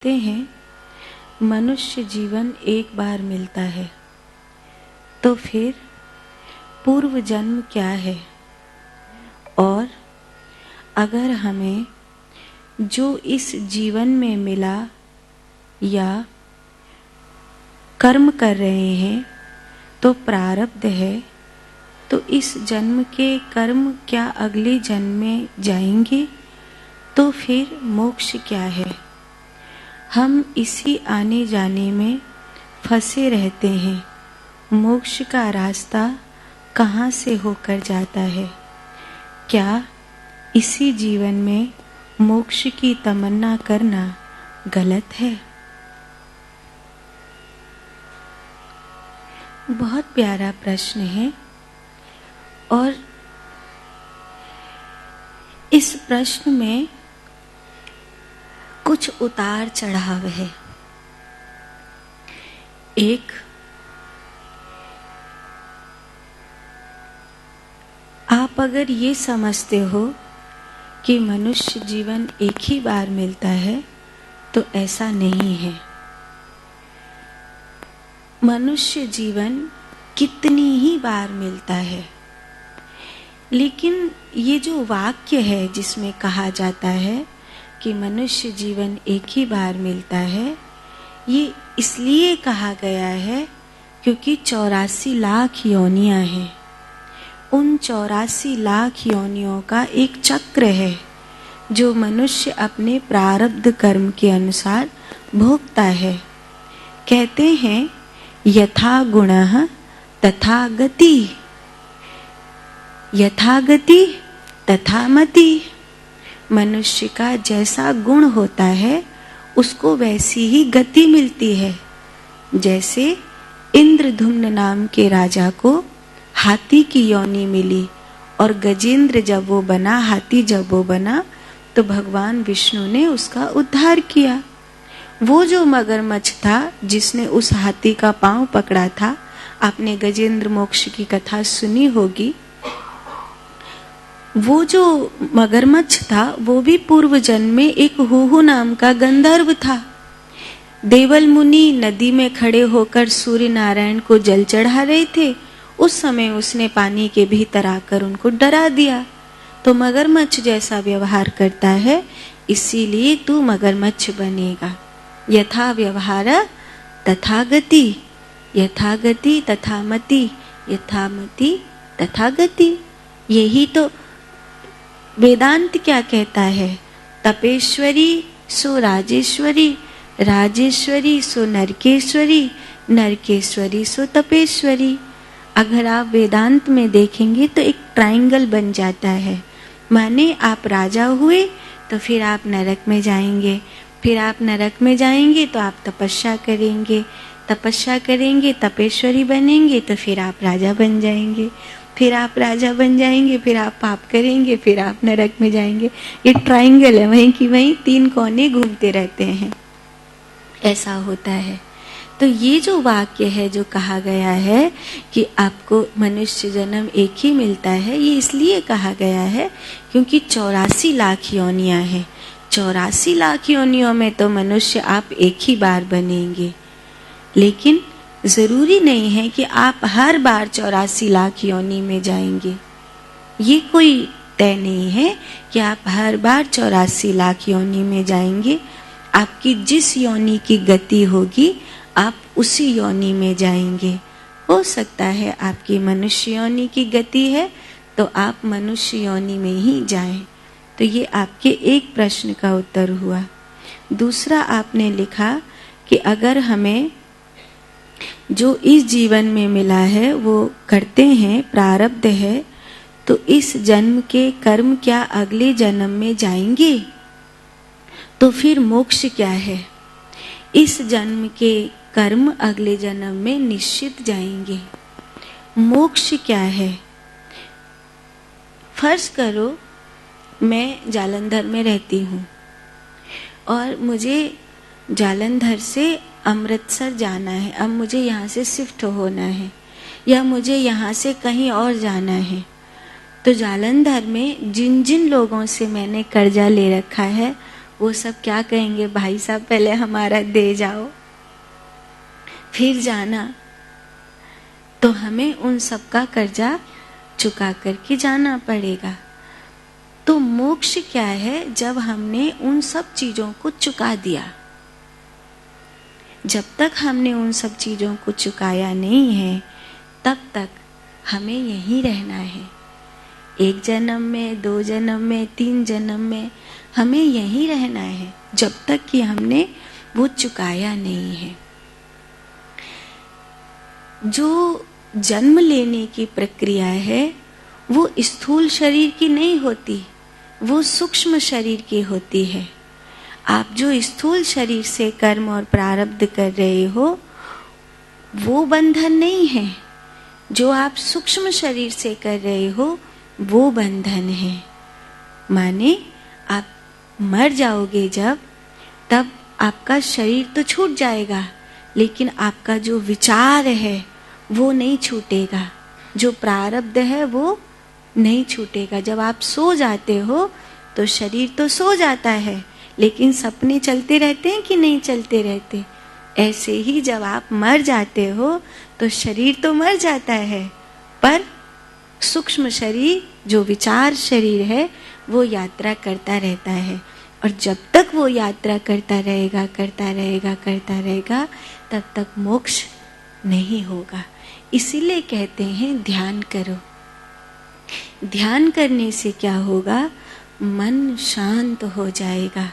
कहते हैं मनुष्य जीवन एक बार मिलता है, तो फिर पूर्व जन्म क्या है? और अगर हमें जो इस जीवन में मिला या कर्म कर रहे हैं तो प्रारब्ध है, तो इस जन्म के कर्म क्या अगले जन्म में जाएंगे? तो फिर मोक्ष क्या है? हम इसी आने जाने में फंसे रहते हैं। मोक्ष का रास्ता कहाँ से होकर जाता है? क्या इसी जीवन में मोक्ष की तमन्ना करना गलत है? बहुत प्यारा प्रश्न है और इस प्रश्न में कुछ उतार चढ़ाव है। एक, आप अगर ये समझते हो कि मनुष्य जीवन एक ही बार मिलता है, तो ऐसा नहीं है। मनुष्य जीवन कितनी ही बार मिलता है, लेकिन ये जो वाक्य है जिसमें कहा जाता है कि मनुष्य जीवन एक ही बार मिलता है, ये इसलिए कहा गया है क्योंकि 84 लाख योनियां हैं। उन 84 लाख योनियों का एक चक्र है जो मनुष्य अपने प्रारब्ध कर्म के अनुसार भोगता है। कहते हैं यथा गुणः तथा गति, यथा गति तथा मति। मनुष्य का जैसा गुण होता है उसको वैसी ही गति मिलती है। जैसे इंद्रधुम्न नाम के राजा को हाथी की योनि मिली और गजेंद्र जब वो बना, हाथी जब वो बना, तो भगवान विष्णु ने उसका उद्धार किया। वो जो मगरमच्छ था जिसने उस हाथी का पांव पकड़ा था, आपने गजेंद्र मोक्ष की कथा सुनी होगी। वो जो मगरमच्छ था वो भी पूर्व जन्म में एक हुहु नाम का गंधर्व था। देवल मुनि नदी में खड़े होकर सूर्य नारायण को जल चढ़ा रहे थे। उस समय उसने पानी के भीतर आकर उनको डरा दिया। तो मगरमच्छ जैसा व्यवहार करता है, इसीलिए तू मगरमच्छ बनेगा। यथा व्यवहार तथा गति, यथा गति तथा मति, यथा मति तथा गति। यही तो वेदांत क्या कहता है? तपेश्वरी सो राजेश्वरी, राजेश्वरी सो नरकेश्वरी, नरकेश्वरी सो तपेश्वरी। अगर आप वेदांत में देखेंगे तो एक ट्रायंगल बन जाता है। माने आप राजा हुए तो फिर आप नरक में जाएंगे, फिर आप नरक में जाएंगे तो आप तपस्या करेंगे, तपस्या करेंगे तपेश्वरी बनेंगे तो फिर आप राजा बन जाएंगे, फिर आप राजा बन जाएंगे, फिर आप पाप करेंगे, फिर आप नरक में जाएंगे। ये ट्रायंगल है, वहीं की वहीं 3 कोने घूमते रहते हैं। ऐसा होता है। तो ये जो वाक्य है जो कहा गया है कि आपको मनुष्य जन्म एक ही मिलता है, ये इसलिए कहा गया है क्योंकि 84 लाख योनियां हैं। 84 लाख योनियों में तो मनुष्य आप एक ही बार बनेंगे, लेकिन जरूरी नहीं है कि आप हर बार 84 लाख योनि में जाएंगे। ये कोई तय नहीं है कि आप हर बार 84 लाख योनि में जाएंगे। आपकी जिस योनि की गति होगी आप उसी योनि में जाएंगे। हो सकता है आपकी मनुष्य योनि की गति है तो आप मनुष्य योनि में ही जाएं। तो ये आपके एक प्रश्न का उत्तर हुआ। दूसरा आपने लिखा कि अगर हमें जो इस जीवन में मिला है वो करते हैं, प्रारब्ध है, तो इस जन्म के कर्म क्या अगले जन्म में जाएंगे? तो फिर मोक्ष क्या है? इस जन्म के कर्म अगले जन्म में निश्चित जाएंगे। मोक्ष क्या है? फर्ज करो मैं जालंधर में रहती हूँ और मुझे जालंधर से अमृतसर जाना है। अब मुझे यहाँ से शिफ्ट होना है या मुझे यहाँ से कहीं और जाना है, तो जालंधर में जिन जिन लोगों से मैंने कर्जा ले रखा है वो सब क्या कहेंगे, भाई साहब पहले हमारा दे जाओ फिर जाना। तो हमें उन सब का कर्जा चुका करके जाना पड़ेगा। तो मोक्ष क्या है? जब हमने उन सब चीजों को चुका दिया। जब तक हमने उन सब चीजों को चुकाया नहीं है तब तक हमें यहीं रहना है। 1 जन्म में, 2 जन्म में, 3 जन्म में हमें यहीं रहना है जब तक कि हमने वो चुकाया नहीं है। जो जन्म लेने की प्रक्रिया है वो स्थूल शरीर की नहीं होती, वो सूक्ष्म शरीर की होती है। आप जो स्थूल शरीर से कर्म और प्रारब्ध कर रहे हो वो बंधन नहीं है, जो आप सूक्ष्म शरीर से कर रहे हो वो बंधन है। माने आप मर जाओगे जब, तब आपका शरीर तो छूट जाएगा लेकिन आपका जो विचार है वो नहीं छूटेगा, जो प्रारब्ध है वो नहीं छूटेगा। जब आप सो जाते हो तो शरीर तो सो जाता है लेकिन सपने चलते रहते हैं कि नहीं चलते रहते। ऐसे ही जब आप मर जाते हो तो शरीर तो मर जाता है पर सूक्ष्म शरीर जो विचार शरीर है वो यात्रा करता रहता है। और जब तक वो यात्रा करता रहेगा तब तक मोक्ष नहीं होगा। इसीलिए कहते हैं ध्यान करो। ध्यान करने से क्या होगा? मन शांत हो जाएगा।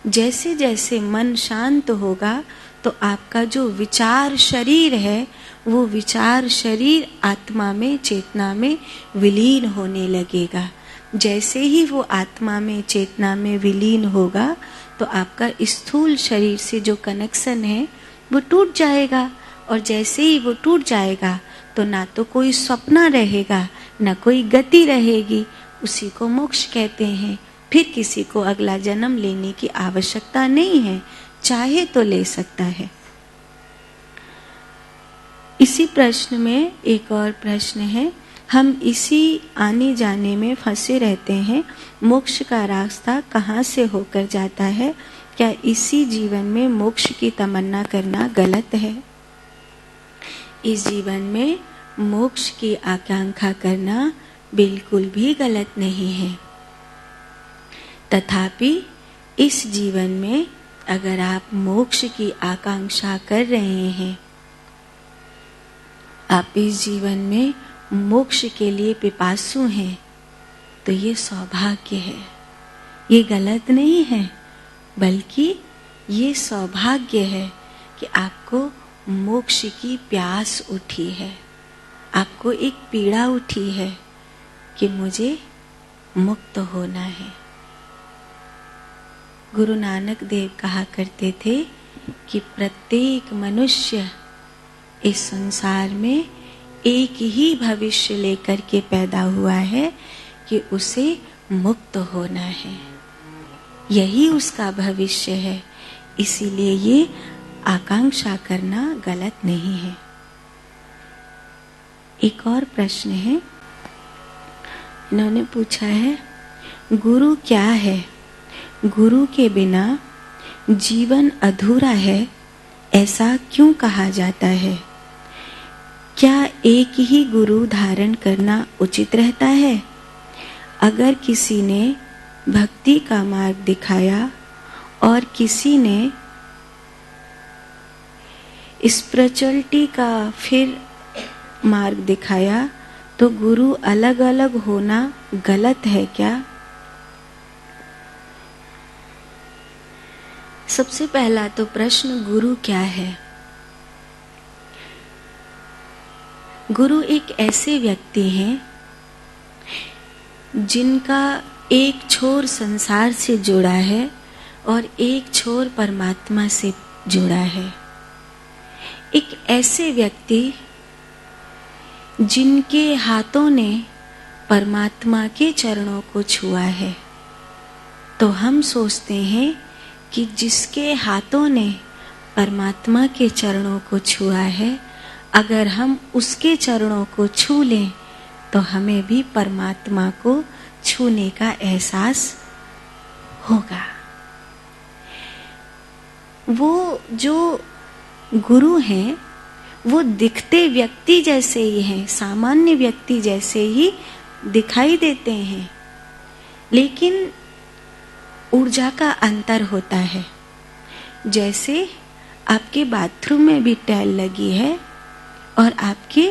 जैसे जैसे मन शांत होगा तो आपका जो विचार शरीर है वो विचार शरीर आत्मा में, चेतना में विलीन होने लगेगा। जैसे ही वो आत्मा में, चेतना में विलीन होगा तो आपका स्थूल शरीर से जो कनेक्शन है वो टूट जाएगा। और जैसे ही वो टूट जाएगा तो ना तो कोई स्वप्न रहेगा ना कोई गति रहेगी। उसी को मोक्ष कहते हैं। फिर किसी को अगला जन्म लेने की आवश्यकता नहीं है, चाहे तो ले सकता है। इसी प्रश्न में एक और प्रश्न है, हम इसी आने जाने में फंसे रहते हैं, मोक्ष का रास्ता कहाँ से होकर जाता है? क्या इसी जीवन में मोक्ष की तमन्ना करना गलत है? इस जीवन में मोक्ष की आकांक्षा करना बिल्कुल भी गलत नहीं है। तथापि इस जीवन में अगर आप मोक्ष की आकांक्षा कर रहे हैं, आप इस जीवन में मोक्ष के लिए पिपासु हैं, तो ये सौभाग्य है। ये गलत नहीं है, बल्कि ये सौभाग्य है कि आपको मोक्ष की प्यास उठी है, आपको एक पीड़ा उठी है कि मुझे मुक्त होना है। गुरु नानक देव कहा करते थे कि प्रत्येक मनुष्य इस संसार में एक ही भविष्य लेकर के पैदा हुआ है कि उसे मुक्त होना है, यही उसका भविष्य है। इसीलिए ये आकांक्षा करना गलत नहीं है। एक और प्रश्न है, इन्होंने पूछा है, गुरु क्या है? गुरु के बिना जीवन अधूरा है, ऐसा क्यों कहा जाता है? क्या एक ही गुरु धारण करना उचित रहता है? अगर किसी ने भक्ति का मार्ग दिखाया और किसी ने स्पिरिचुअलिटी का फिर मार्ग दिखाया, तो गुरु अलग अलग होना गलत है क्या? सबसे पहला तो प्रश्न, गुरु क्या है? गुरु एक ऐसे व्यक्ति हैं जिनका एक छोर संसार से जुड़ा है और एक छोर परमात्मा से जुड़ा है। एक ऐसे व्यक्ति जिनके हाथों ने परमात्मा के चरणों को छुआ है। तो हम सोचते हैं कि जिसके हाथों ने परमात्मा के चरणों को छुआ है, अगर हम उसके चरणों को छू लें तो हमें भी परमात्मा को छूने का एहसास होगा। वो जो गुरु हैं वो दिखते व्यक्ति जैसे ही हैं, सामान्य व्यक्ति जैसे ही दिखाई देते हैं, लेकिन ऊर्जा का अंतर होता है। जैसे आपके बाथरूम में भी टाइल लगी है और आपके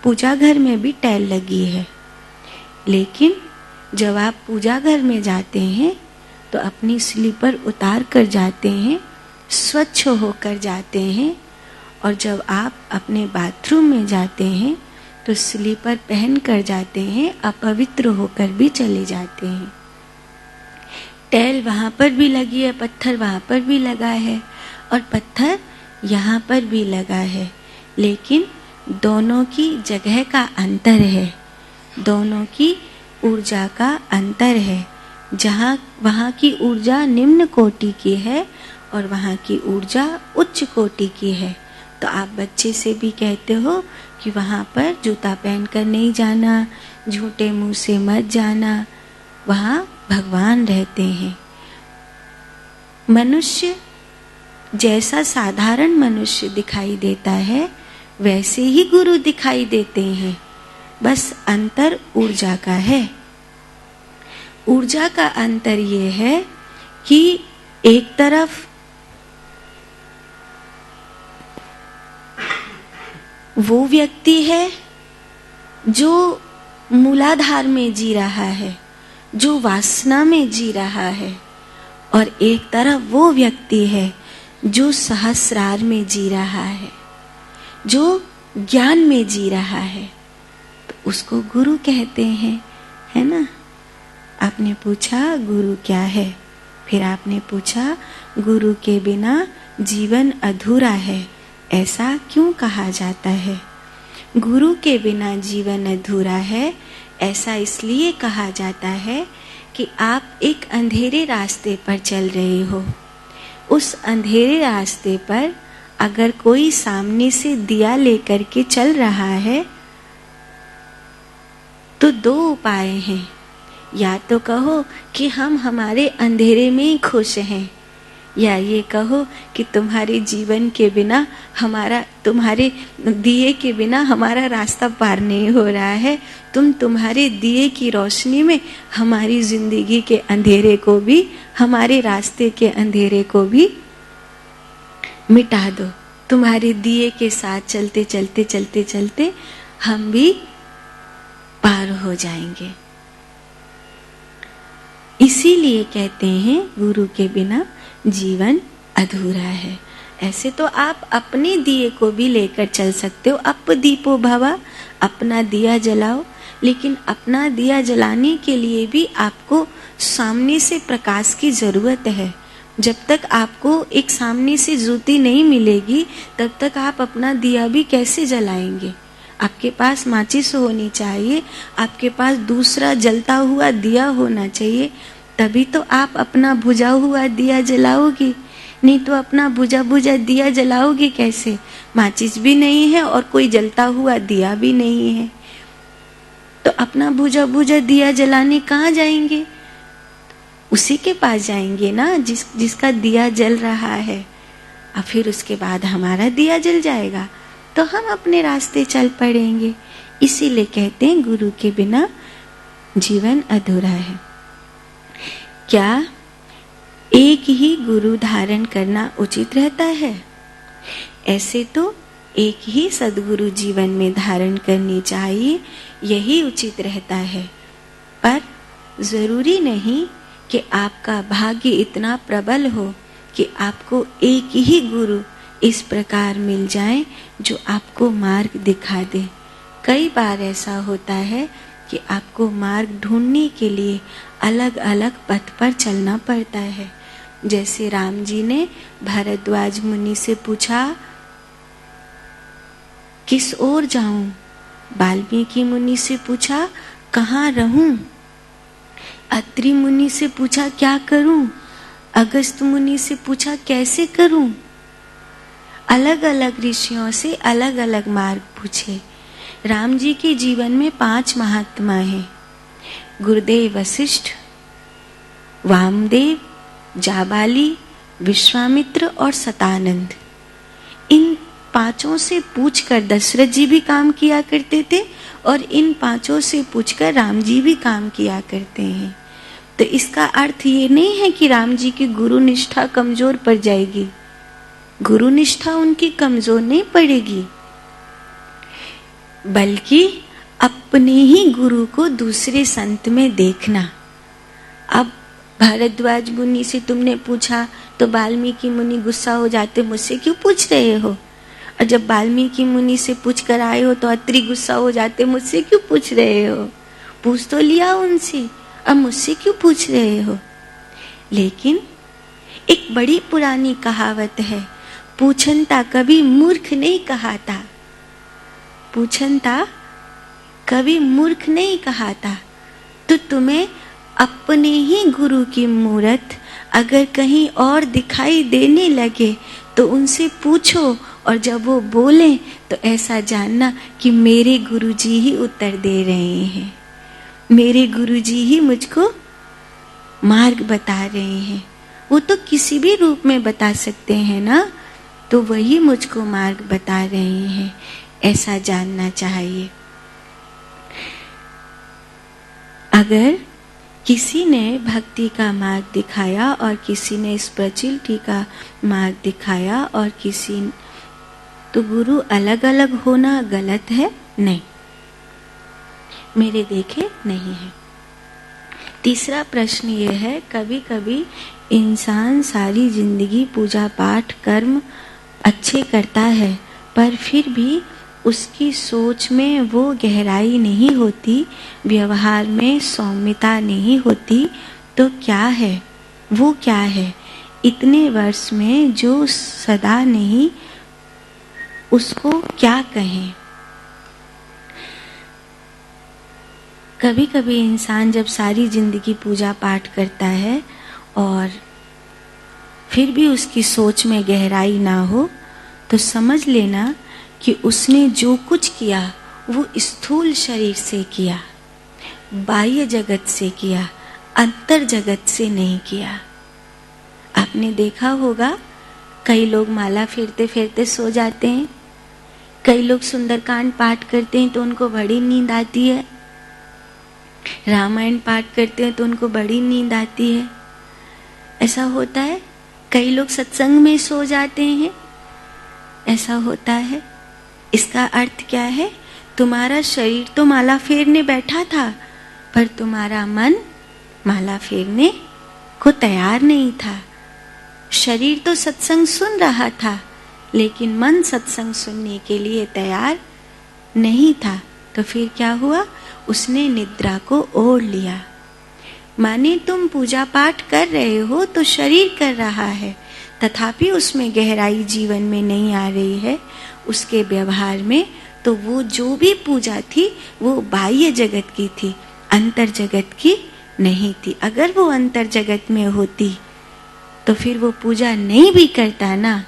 पूजा घर में भी टाइल लगी है, लेकिन जब आप पूजा घर में जाते हैं तो अपनी स्लीपर उतार कर जाते हैं, स्वच्छ होकर जाते हैं, और जब आप अपने बाथरूम में जाते हैं तो स्लीपर पहन कर जाते हैं, अपवित्र होकर भी चले जाते हैं। टाइल वहाँ पर भी लगी है, पत्थर वहाँ पर भी लगा है और पत्थर यहाँ पर भी लगा है, लेकिन दोनों की जगह का अंतर है, दोनों की ऊर्जा का अंतर है। जहाँ वहाँ की ऊर्जा निम्न कोटि की है और वहाँ की ऊर्जा उच्च कोटि की है। तो आप बच्चे से भी कहते हो कि वहाँ पर जूता पहन कर नहीं जाना, झूठे मुंह से मत जाना, वहाँ भगवान रहते हैं। मनुष्य जैसा साधारण मनुष्य दिखाई देता है वैसे ही गुरु दिखाई देते हैं, बस अंतर ऊर्जा का है। ऊर्जा का अंतर ये है कि एक तरफ वो व्यक्ति है जो मूलाधार में जी रहा है, जो वासना में जी रहा है, और एक तरफ वो व्यक्ति है जो सहस्रार में जी रहा है, जो ज्ञान में जी रहा है, तो उसको गुरु कहते हैं, है ना। आपने पूछा गुरु क्या है, फिर आपने पूछा गुरु के बिना जीवन अधूरा है, ऐसा क्यों कहा जाता है। गुरु के बिना जीवन अधूरा है ऐसा इसलिए कहा जाता है कि आप एक अंधेरे रास्ते पर चल रहे हो। उस अंधेरे रास्ते पर अगर कोई सामने से दिया लेकर के चल रहा है तो दो उपाय हैं। या तो कहो कि हम हमारे अंधेरे में ही खुश हैं, या ये कहो कि तुम्हारे जीवन के बिना हमारा, तुम्हारे दिए के बिना हमारा रास्ता पार नहीं हो रहा है, तुम्हारे दिए की रोशनी में हमारी जिंदगी के अंधेरे को भी, हमारे रास्ते के अंधेरे को भी मिटा दो। तुम्हारे दिए के साथ चलते चलते चलते चलते हम भी पार हो जाएंगे। इसीलिए कहते हैं गुरु के बिना जीवन अधूरा है। ऐसे तो आप अपने दिए को भी लेकर चल सकते हो, अप दीपो भवा, अपना दिया जलाओ, लेकिन अपना दिया जलाने के लिए भी आपको सामने से प्रकाश की जरूरत है। जब तक आपको एक सामने से ज्योति नहीं मिलेगी तब तक आप अपना दिया भी कैसे जलाएंगे। आपके पास माचिस होनी चाहिए, आपके पास दूसरा जलता हुआ दिया होना चाहिए, तभी तो आप अपना बुझा हुआ दिया जलाओगी। नहीं तो अपना बुझा बुझा दिया जलाओगी कैसे। माचिस भी नहीं है और कोई जलता हुआ दिया भी नहीं है, तो अपना बुझा बुझा दिया जलाने कहाँ जाएंगे। उसी के पास जाएंगे ना जिसका दिया जल रहा है, और फिर उसके बाद हमारा दिया जल जाएगा तो हम अपने रास्ते चल पड़ेंगे। इसीलिए कहते हैं गुरु के बिना जीवन अधूरा है। क्या एक ही गुरु धारण करना उचित रहता है? ऐसे तो एक ही सद्गुरु जीवन में धारण करनी चाहिए, यही उचित रहता है। पर जरूरी नहीं कि आपका भाग्य इतना प्रबल हो कि आपको एक ही गुरु इस प्रकार मिल जाए जो आपको मार्ग दिखा दे। कई बार ऐसा होता है कि आपको मार्ग ढूंढने के लिए अलग अलग पथ पर चलना पड़ता है। जैसे राम जी ने भारद्वाज मुनि से पूछा किस ओर जाऊं, वाल्मीकि मुनि से पूछा कहाँ रहूं, अत्रि मुनि से पूछा क्या करूं, अगस्त मुनि से पूछा कैसे करूं। अलग अलग ऋषियों से अलग अलग मार्ग पूछे। राम जी के जीवन में 5 महात्मा हैं, गुरुदेव वशिष्ठ, वामदेव, जाबाली, विश्वामित्र और सतानंद, इन पांचों से पूछकर दशरथ जी भी काम किया करते थे और इन पांचों से पूछकर राम जी भी काम किया करते हैं। तो इसका अर्थ ये नहीं है कि राम जी की गुरु निष्ठा कमजोर पड़ जाएगी। गुरु निष्ठा उनकी कमजोर नहीं पड़ेगी, बल्कि अपने ही गुरु को दूसरे संत में देखना। अब भारद्वाज मुनि से तुमने पूछा तो वाल्मीकि मुनि गुस्सा हो जाते, मुझसे क्यों पूछ रहे हो। और जब वाल्मीकि मुनि से पूछ कर आए हो तो अत्रि गुस्सा हो जाते, मुझसे क्यों पूछ रहे हो। पूछ तो लिया उनसे, अब मुझसे क्यों पूछ रहे हो। लेकिन एक बड़ी पुरानी कहावत है, पूछनता कभी मूर्ख नहीं कहाता। पूछनता कभी मूर्ख नहीं कहाता। तो तुम्हें अपने ही गुरु की मूरत अगर कहीं और दिखाई देने लगे तो उनसे पूछो, और जब वो बोले तो ऐसा जानना कि मेरे गुरुजी ही उत्तर दे रहे हैं, मेरे गुरुजी ही मुझको मार्ग बता रहे हैं। वो तो किसी भी रूप में बता सकते हैं ना, तो वही मुझको मार्ग बता रहे हैं, ऐसा जानना चाहिए। अगर किसी ने भक्ति का मार्ग दिखाया और किसी ने स्पिरिचुअलिटी का मार्ग दिखाया और किसी, तो गुरु अलग अलग होना गलत है? नहीं, मेरे देखे नहीं है। तीसरा प्रश्न ये है, कभी कभी इंसान सारी जिंदगी पूजा पाठ कर्म अच्छे करता है पर फिर भी उसकी सोच में वो गहराई नहीं होती, व्यवहार में सौम्यता नहीं होती, तो क्या है वो, क्या है इतने वर्ष में जो सदा नहीं, उसको क्या कहें। कभी कभी इंसान जब सारी जिंदगी पूजा पाठ करता है और फिर भी उसकी सोच में गहराई ना हो, तो समझ लेना कि उसने जो कुछ किया वो स्थूल शरीर से किया, बाह्य जगत से किया, अंतर जगत से नहीं किया। आपने देखा होगा कई लोग माला फेरते फेरते सो जाते हैं, कई लोग सुंदरकांड पाठ करते हैं तो उनको बड़ी नींद आती है, रामायण पाठ करते हैं तो उनको बड़ी नींद आती है। ऐसा होता है। कई लोग सत्संग में सो जाते हैं, ऐसा होता है। इसका अर्थ क्या है, तुम्हारा शरीर तो माला फेरने बैठा था पर तुम्हारा मन माला फेरने को तैयार नहीं था। शरीर तो सत्संग सुन रहा था लेकिन मन सत्संग सुनने के लिए तैयार नहीं था। तो फिर क्या हुआ, उसने निद्रा को ओढ़ लिया। माने तुम पूजा पाठ कर रहे हो तो शरीर कर रहा है, तथापि उसमें गहराई जीवन में नहीं आ रही है, उसके व्यवहार में। तो वो जो भी पूजा थी वो बाह्य जगत की थी, अंतर जगत की नहीं थी। अगर वो अंतर जगत में होती तो फिर वो पूजा नहीं भी करता ना,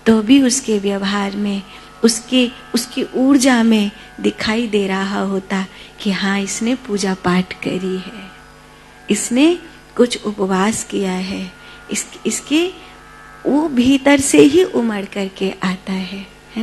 तो भी उसके व्यवहार में, उसकी ऊर्जा में दिखाई दे रहा होता कि हाँ इसने पूजा पाठ करी है, इसने कुछ उपवास किया है, इसके वो भीतर से ही उमड़ करके आता है।